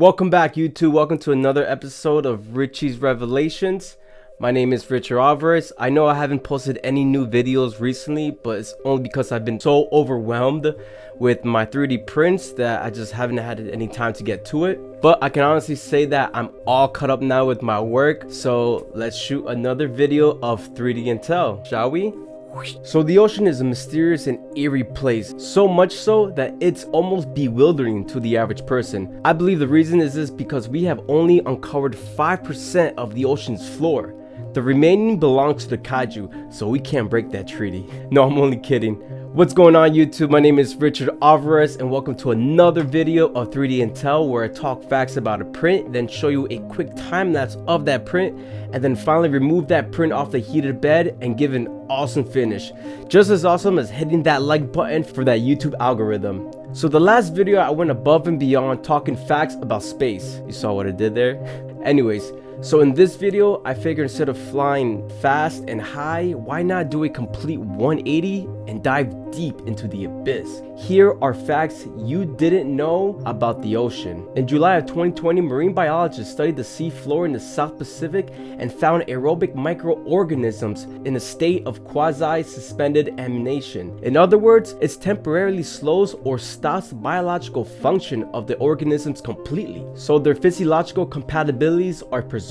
Welcome back, YouTube. Welcome to another episode of Richie's Revelations. My name is Richard Alvarez. I know I haven't posted any new videos recently, but it's only because I've been so overwhelmed with my 3D prints that I just haven't had any time to get to it. But I can honestly say that I'm all caught up now with my work. So let's shoot another video of 3D Intel, shall we? So the ocean is a mysterious and eerie place, so much so that it's almost bewildering to the average person. I believe the reason is this because we have only uncovered 5% of the ocean's floor. The remaining belongs to the kaiju, so we can't break that treaty. No, I'm only kidding. What's going on, YouTube? My name is Richard Alvarez and welcome to another video of 3D Intel, where I talk facts about a print, then show you a quick time lapse of that print, and then finally remove that print off the heated bed and give an awesome finish. Just as awesome as hitting that like button for that YouTube algorithm. So the last video I went above and beyond talking facts about space. You saw what I did there? Anyways, so in this video, I figured instead of flying fast and high, why not do a complete 180 and dive deep into the abyss? Here are facts you didn't know about the ocean. In July of 2020, marine biologists studied the sea floor in the South Pacific and found aerobic microorganisms in a state of quasi-suspended animation. In other words, it temporarily slows or stops the biological function of the organisms completely, so their physiological compatibilities are preserved.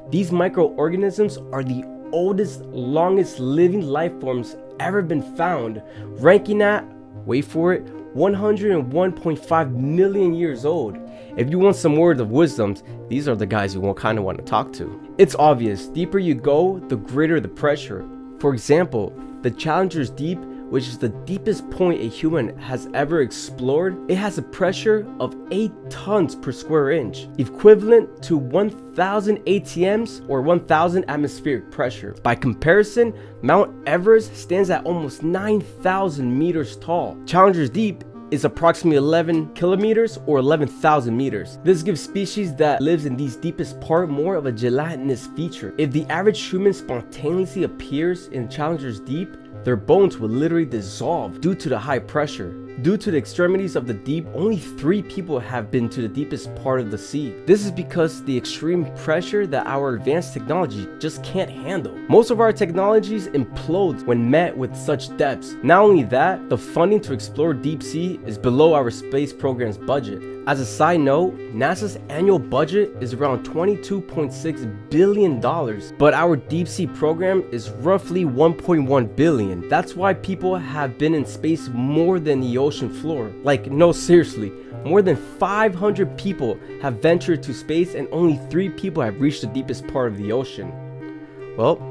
These microorganisms are the oldest, longest living life forms ever been found, ranking at, wait for it, 101.5 million years old. If you want some words of wisdom, these are the guys you won't kind of want to talk to. It's obvious, deeper you go, the greater the pressure. For example, the Challenger's Deep, which is the deepest point a human has ever explored, it has a pressure of 8 tons per square inch, equivalent to 1,000 ATMs or 1,000 atmospheric pressure. By comparison, Mount Everest stands at almost 9,000 meters tall. Challenger's Deep is approximately 11 kilometers or 11,000 meters. This gives species that lives in these deepest part more of a gelatinous feature. If the average human spontaneously appears in Challenger's Deep, their bones will literally dissolve due to the high pressure. Due to the extremities of the deep, only 3 people have been to the deepest part of the sea. This is because the extreme pressure that our advanced technology just can't handle. Most of our technologies implode when met with such depths. Not only that, the funding to explore deep sea is below our space program's budget. As a side note, NASA's annual budget is around $22.6 billion, but our deep sea program is roughly $1.1 billion. That's why people have been in space more than the ocean floor. Like, no, seriously, more than 500 people have ventured to space and only 3 people have reached the deepest part of the ocean. Well,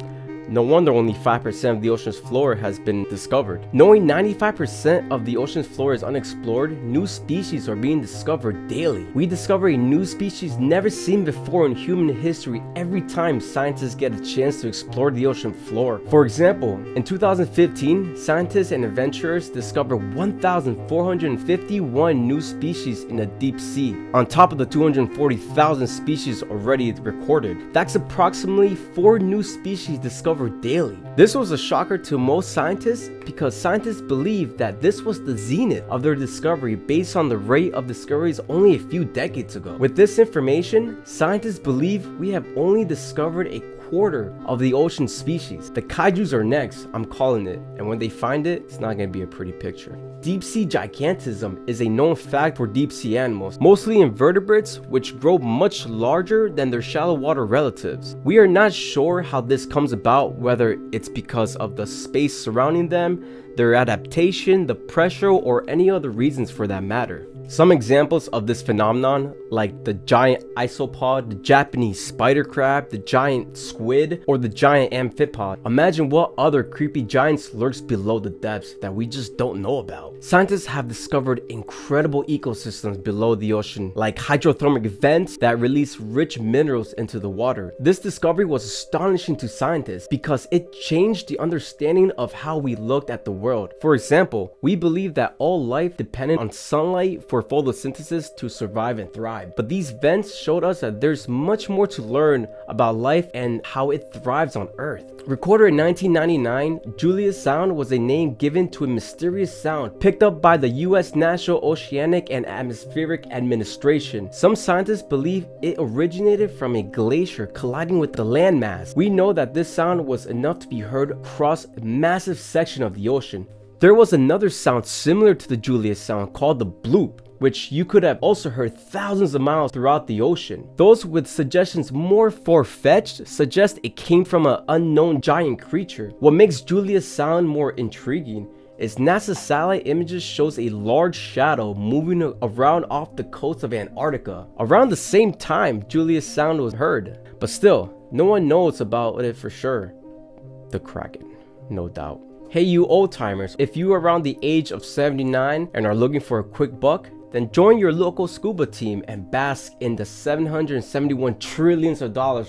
no wonder only 5% of the ocean's floor has been discovered. Knowing 95% of the ocean's floor is unexplored, new species are being discovered daily. We discover a new species never seen before in human history every time scientists get a chance to explore the ocean floor. For example, in 2015, scientists and adventurers discovered 1,451 new species in the deep sea, on top of the 240,000 species already recorded. That's approximately 4 new species discovered daily. This was a shocker to most scientists because scientists believe that this was the zenith of their discovery based on the rate of discoveries only a few decades ago. With this information, scientists believe we have only discovered a quarter of the ocean species. The kaijus are next, I'm calling it, and when they find it, it's not going to be a pretty picture. Deep sea gigantism is a known fact for deep sea animals, mostly invertebrates, which grow much larger than their shallow water relatives. We are not sure how this comes about, whether it's because of the space surrounding them, their adaptation, the pressure, or any other reasons for that matter. Some examples of this phenomenon, like the giant isopod, the Japanese spider crab, the giant squid, or the giant amphipod. Imagine what other creepy giants lurks below the depths that we just don't know about. Scientists have discovered incredible ecosystems below the ocean, like hydrothermal vents that release rich minerals into the water. This discovery was astonishing to scientists because it changed the understanding of how we looked at the world. For example, we believe that all life depended on sunlight for for photosynthesis to survive and thrive. But these vents showed us that there's much more to learn about life and how it thrives on Earth. Recorded in 1999, Julius Sound was a name given to a mysterious sound picked up by the US National Oceanic and Atmospheric Administration. Some scientists believe it originated from a glacier colliding with the landmass. We know that this sound was enough to be heard across a massive section of the ocean. There was another sound similar to the Julius Sound called the bloop, which you could have also heard thousands of miles throughout the ocean. Those with suggestions more far-fetched suggest it came from an unknown giant creature. What makes Julius Sound more intriguing is NASA's satellite images shows a large shadow moving around off the coast of Antarctica. Around the same time Julius Sound was heard, but still, no one knows about it for sure. The Kraken, no doubt. Hey you old timers, if you are around the age of 79 and are looking for a quick buck, then join your local scuba team and bask in the $771 trillions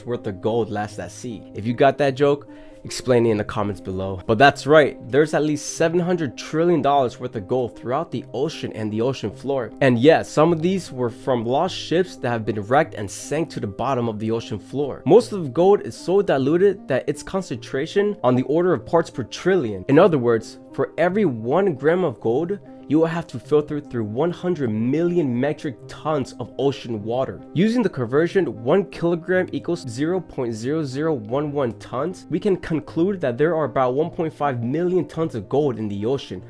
worth of gold lost at sea. If you got that joke, explain it in the comments below. But that's right, there's at least $700 trillion worth of gold throughout the ocean and the ocean floor. And yes, some of these were from lost ships that have been wrecked and sank to the bottom of the ocean floor. Most of the gold is so diluted that its concentration on the order of parts per trillion. In other words, for every 1 gram of gold, you will have to filter through 100 million metric tons of ocean water. Using the conversion 1 kilogram equals 0.0011 tons, we can conclude that there are about 1.5 million tons of gold in the ocean,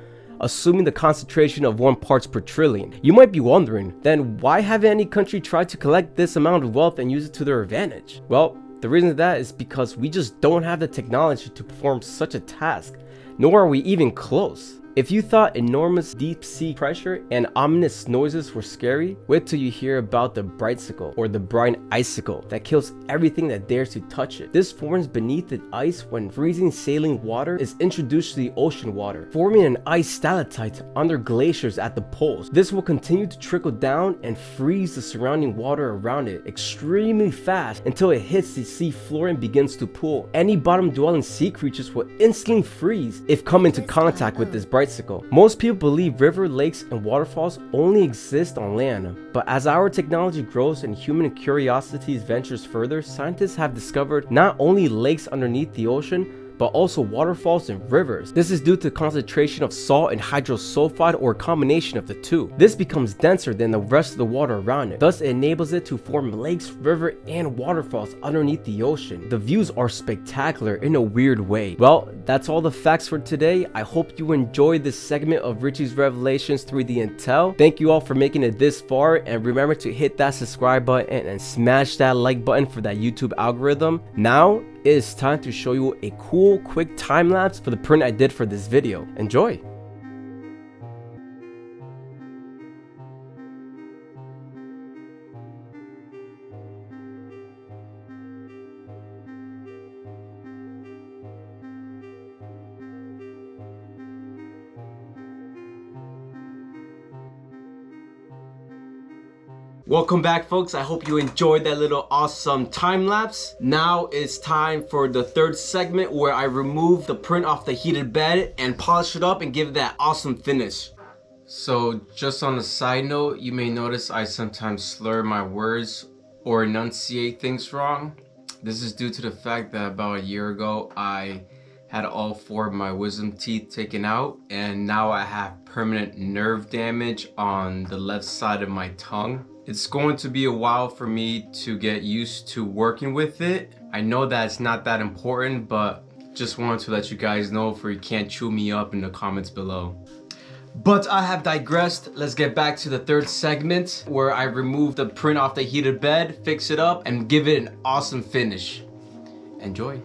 assuming the concentration of 1 parts per trillion. You might be wondering, then why haven't any country tried to collect this amount of wealth and use it to their advantage? Well, the reason for that is because we just don't have the technology to perform such a task, nor are we even close. If you thought enormous deep sea pressure and ominous noises were scary, wait till you hear about the brightcicle, or the brine icicle, that kills everything that dares to touch it. This forms beneath the ice when freezing saline water is introduced to the ocean water, forming an ice stalactite under glaciers at the poles. This will continue to trickle down and freeze the surrounding water around it extremely fast until it hits the sea floor and begins to pool. Any bottom-dwelling sea creatures will instantly freeze if come into contact with this bright. Most people believe river, lakes, and waterfalls only exist on land, but as our technology grows and human curiosity ventures further, scientists have discovered not only lakes underneath the ocean, but also waterfalls and rivers. This is due to the concentration of salt and hydrosulfide, or a combination of the two. This becomes denser than the rest of the water around it. Thus, it enables it to form lakes, river, and waterfalls underneath the ocean. The views are spectacular in a weird way. Well, that's all the facts for today. I hope you enjoyed this segment of Richie's Revelations 3D Intel. Thank you all for making it this far, and remember to hit that subscribe button and smash that like button for that YouTube algorithm. Now, it is time to show you a cool quick time lapse for the print I did for this video. Enjoy! Welcome back, folks. I hope you enjoyed that little awesome time lapse. Now it's time for the third segment where I remove the print off the heated bed and polish it up and give it that awesome finish. So just on a side note, you may notice I sometimes slur my words or enunciate things wrong. This is due to the fact that about a year ago I had all 4 of my wisdom teeth taken out, and now I have permanent nerve damage on the left side of my tongue. It's going to be a while for me to get used to working with it. I know that it's not that important, but just wanted to let you guys know for you can't chew me up in the comments below. But I have digressed. Let's get back to the third segment where I remove the print off the heated bed, fix it up, and give it an awesome finish. Enjoy.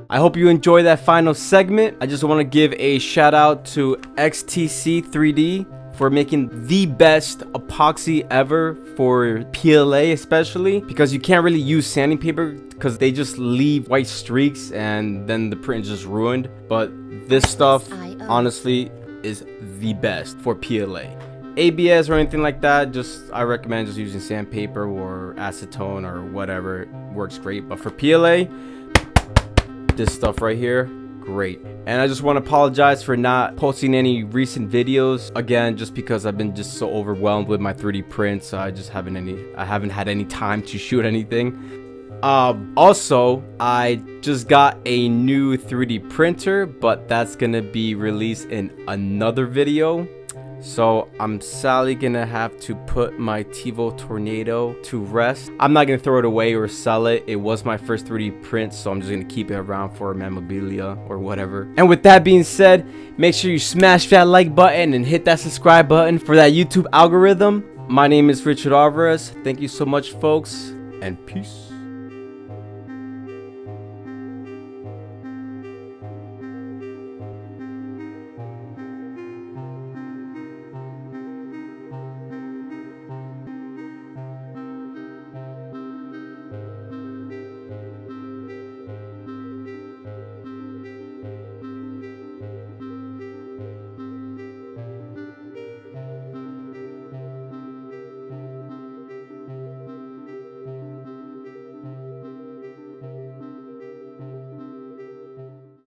I hope you enjoy that final segment. I just want to give a shout out to XTC 3D for making the best epoxy ever for PLA, especially because you can't really use sanding paper because they just leave white streaks and then the print is just ruined. But this stuff honestly is the best for PLA. ABS or anything like that, I recommend just using sandpaper or acetone or whatever, works great. But for PLA, this stuff right here, great. And I just want to apologize for not posting any recent videos again, just because I've been just so overwhelmed with my 3D prints. I haven't had any time to shoot anything. Also, I just got a new 3D printer, but that's gonna be released in another video. So I'm sadly gonna have to put my TiVo Tornado to rest. I'm not gonna throw it away or sell it. It was my first 3D print, so I'm just gonna keep it around for memorabilia or whatever. And with that being said, make sure you smash that like button and hit that subscribe button for that YouTube algorithm. My name is Richard Alvarez. Thank you so much, folks, and peace.